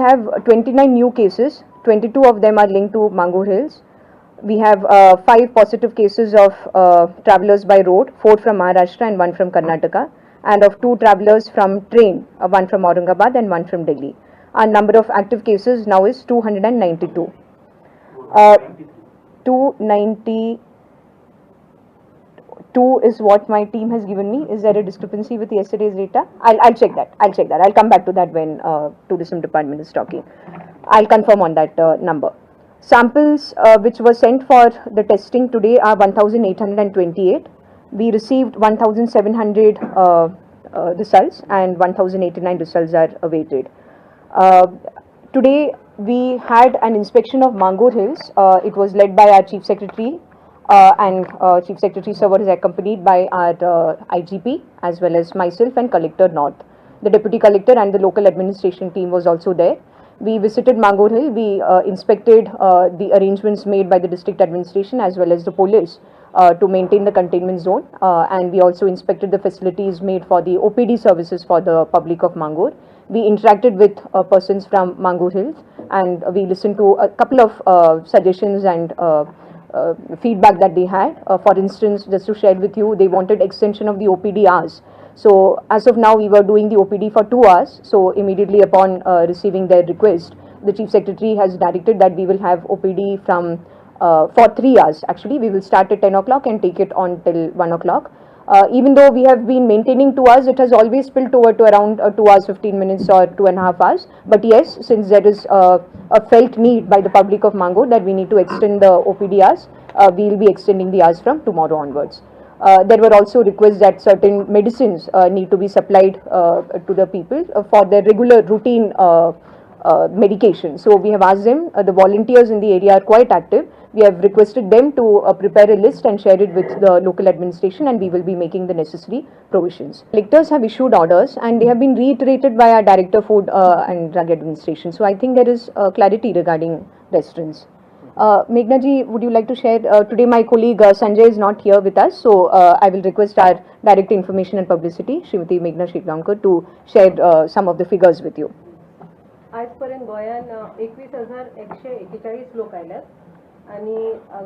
have 29 new cases. 22 of them are linked to Mangur Hills. We have 5 positive cases of travelers by road, 4 from Maharashtra and 1 from Karnataka, and of 2 travelers from train, 1 from Aurangabad and 1 from Delhi. Our number of active cases now is 292. 292 is what my team has given me. Is there a discrepancy with yesterday's data? I'll check that. I'll come back to that when tourism department is talking. I'll confirm on that number. Samples which were sent for the testing today are 1,828. We received 1,700 results and 1,089 results are awaited. Today we had an inspection of Mangur Hills. It was led by our Chief Secretary and Chief Secretary sir was accompanied by our IGP as well as myself and Collector North. The Deputy Collector and the local administration team was also there. We visited Mangur Hill. We inspected the arrangements made by the district administration as well as the police to maintain the containment zone, and we also inspected the facilities made for the OPD services for the public of Mangur. We interacted with persons from Mangur Hills and we listened to a couple of suggestions and feedback that they had. For instance, just to share with you, they wanted extension of the OPD hours. So as of now, we were doing the OPD for 2 hours. So immediately upon receiving their request, the Chief Secretary has directed that we will have OPD from for 3 hours. Actually, we will start at 10 o'clock and take it on till 1 o'clock. Even though we have been maintaining 2 hours, it has always spilled over to around 2 hours 15 minutes or 2.5 hours. But yes, since there is a felt need by the public of Mangur that we need to extend the OPD hours, we will be extending the hours from tomorrow onwards. There were also requests that certain medicines need to be supplied to the people for their regular routine medication. So we have asked them, the volunteers in the area are quite active. We have requested them to prepare a list and share it with the local administration, and we will be making the necessary provisions. Collectors have issued orders and they have been reiterated by our Director Food and Drug Administration. So I think there is clarity regarding restaurants. Meghna ji, would you like to share? Today my colleague Sanjay is not here with us, so I will request our Director Information and Publicity, Srimati Meghna Shiklamkar, to share some of the figures with you. आजपर्यंत गोंयान 21,141 लोक आयल्यात आणि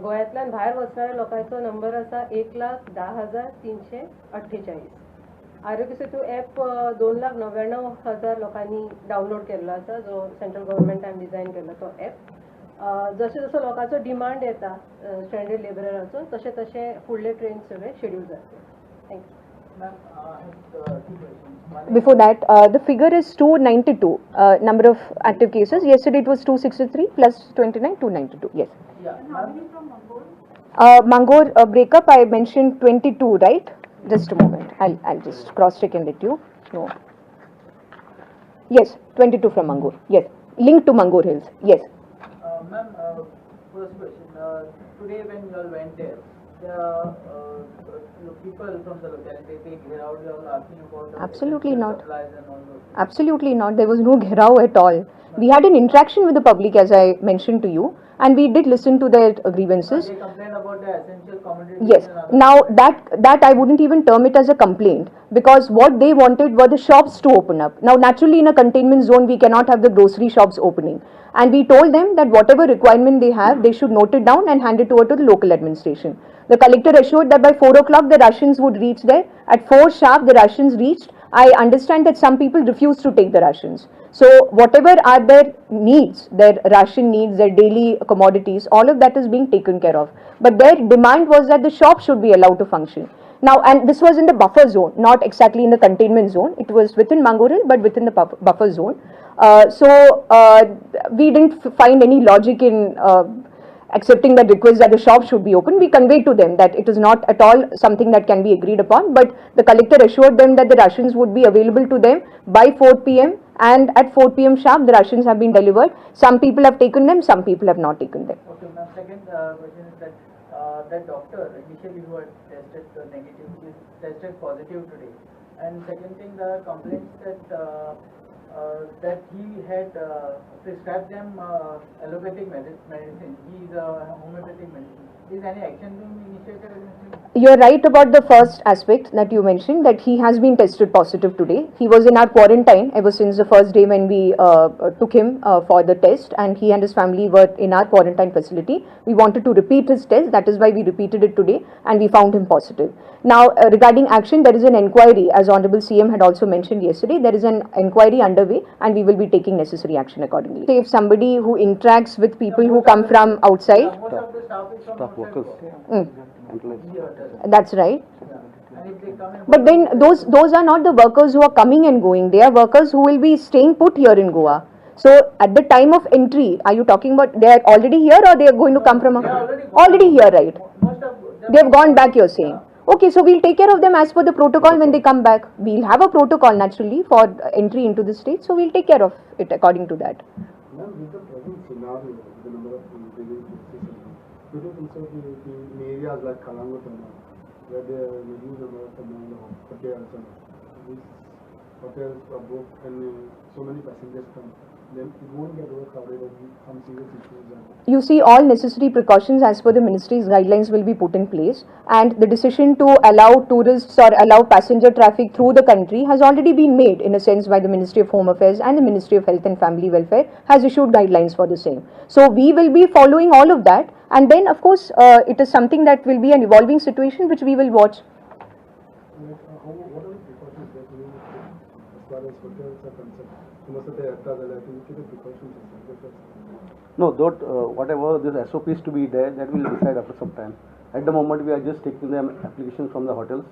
गोंयांतल्यान भायर वचणाऱ्या लोकांचो number आसा 1,10,348. Aarogya Setu app 2,99,000 लोकांनी डावनलोड केल्लो आसा, जो सेंट्रल गव्हर्मेंटान डिझायन केल्लो तो ॲप. जसो जसो लोकांचो डिमांड येता स्ट्रँडेड लेबरराचो तशें तशें फुडले ट्रेन सगळे शेड्यूल जातले. Thank you. Before that, the figure is 292 number of active cases. Yesterday it was 263 plus 29, 292. Yes. Yeah. And how many from Mangur? Mangur breakup I mentioned 22, right? Just a moment. I'll just cross check and let you know. Yes, 22 from Mangur. Yes, linked to Mangur Hills. Yes. Ma'am, first question. Today when you all went there, the people from the locality, they gherao, they all asking about the Absolutely not. supplies and all those. Absolutely not. There was no gherao at all. We had an interaction with the public, as I mentioned to you, and we did listen to their grievances. They complained about the essential commodities. Yes. Now that I wouldn't even term it as a complaint, because what they wanted were the shops to open up. Now naturally in a containment zone we cannot have the grocery shops opening, and we told them that whatever requirement they have, they should note it down and hand it over to the local administration. The collector assured that by 4 o'clock the rations would reach there. At 4 sharp the rations reached. I understand that some people refuse to take the rations. So whatever are their needs, their ration needs, their daily commodities, all of that is being taken care of. But their demand was that the shop should be allowed to function. Now, and this was in the buffer zone, not exactly in the containment zone. It was within Mangur Hill, but within the buffer zone. We didn't find any logic in accepting that request that the shop should be open. We conveyed to them that it is not at all something that can be agreed upon, but the collector assured them that the rations would be available to them by 4 p.m. and at 4 p.m. sharp the rations have been delivered. Some people have taken them, some people have not taken them. Okay, ma'am. Second question is that that doctor initially who had tested negative is tested positive today. And second thing, the complaints that he had prescribed them allopathic medicine. He is a homeopathic medicine. Is any action being initiated against him? You're right about the first aspect that you mentioned, that he has been tested positive today. He was in our quarantine ever since the first day when we took him for the test, and he and his family were in our quarantine facility. We wanted to repeat his test, that is why we repeated it today, and we found him positive. Now, regarding action, there is an inquiry, as Honorable CM had also mentioned yesterday, there is an inquiry underway, and we will be taking necessary action accordingly. Say if somebody who interacts with people who come from outside, Most of the staff is from Staff outside workers. Goa. Employees. In the hotel. that's right. Yeah. And if they come in. But then those are not the workers who are coming and going. They are workers who will be staying put here in Goa. So at the time of entry, are you talking about they are already here or they are going to come from They are already gone. already here, right? Most of them. They have gone back, you're saying. Okay, so we'll take care of them as per the protocol when they come back. We'll have a protocol naturally for entry into the state, so we'll take care of it according to that. Ma'am, with the present scenario, with the number of daily cases, do you think so in areas like Kalangutana, where there are a huge number of hotels and these hotels are booked and so many passengers come, then it won't get overcrowded and some serious issues are. You see, all necessary precautions as per the ministry's guidelines will be put in place, and the decision to allow tourists or allow passenger traffic through the country has already been made in a sense by the Ministry of Home Affairs, and the Ministry of Health and Family Welfare has issued guidelines for the same. So we will be following all of that, and then of course it is something that will be an evolving situation which we will watch. What are the precautions that we need to take as far as hotels are concerned? Most of the aircraft, I think the precautions are No, whatever this SOPs to be there, that will decide after some time. At the moment, we are just taking the applications from the hotels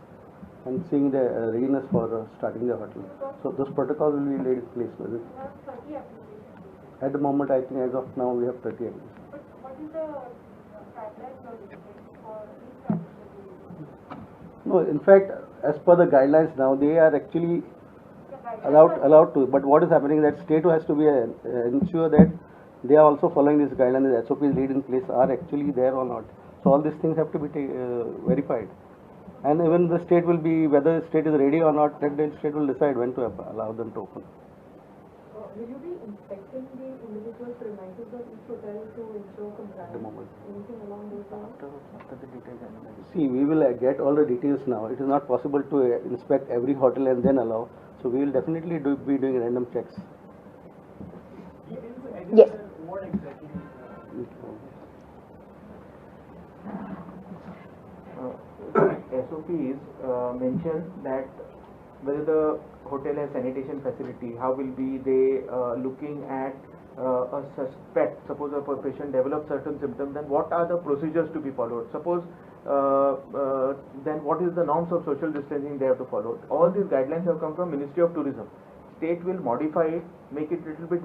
and seeing the readiness for starting the hotel. So those protocols will be laid in place with it. At the moment, I think as of now, we have 30 applications. But what is the guidelines or for each No, in fact, as per the guidelines now, they are actually allowed to. But what is happening is that state has to be ensure that they are also following this guideline. The SOPs laid in place are actually there or not. So all these things have to be verified. And even the state will be, whether the state is ready or not, then the state will decide when to allow them to open. Will you be inspecting the individual premises of each hotel to ensure compliance? At the moment. Anything along those lines? See, we will get all the details now. It is not possible to inspect every hotel and then allow. So we will definitely be doing random checks. Yes. What exactly? SOPs mention that whether the hotel has sanitation facility, how will be they looking at a suspect, suppose a patient develops certain symptoms, then what are the procedures to be followed? Suppose then what is the norms of social distancing they have to follow? All these guidelines have come from Ministry of Tourism. State will modify it, make it little bit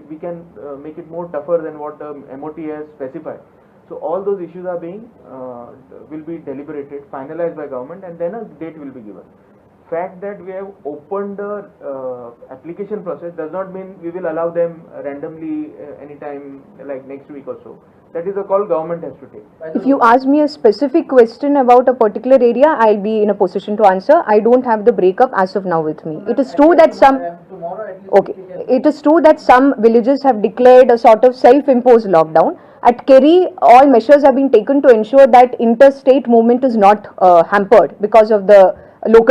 we can make it more tougher than what the MOT has specified. So all those issues are being will be deliberated, finalized by government, and then a date will be given. Fact that we have opened the application process does not mean we will allow them randomly anytime like next week or so. That is a call government has to take. If you ask me a specific question about a particular area, I'll be in a position to answer. I don't have the breakup as of now with me. It is true that some. Tomorrow at least. Okay, it is true that some villages have declared a sort of self-imposed lockdown. At Kerry, all measures have been taken to ensure that interstate movement is not hampered because of the local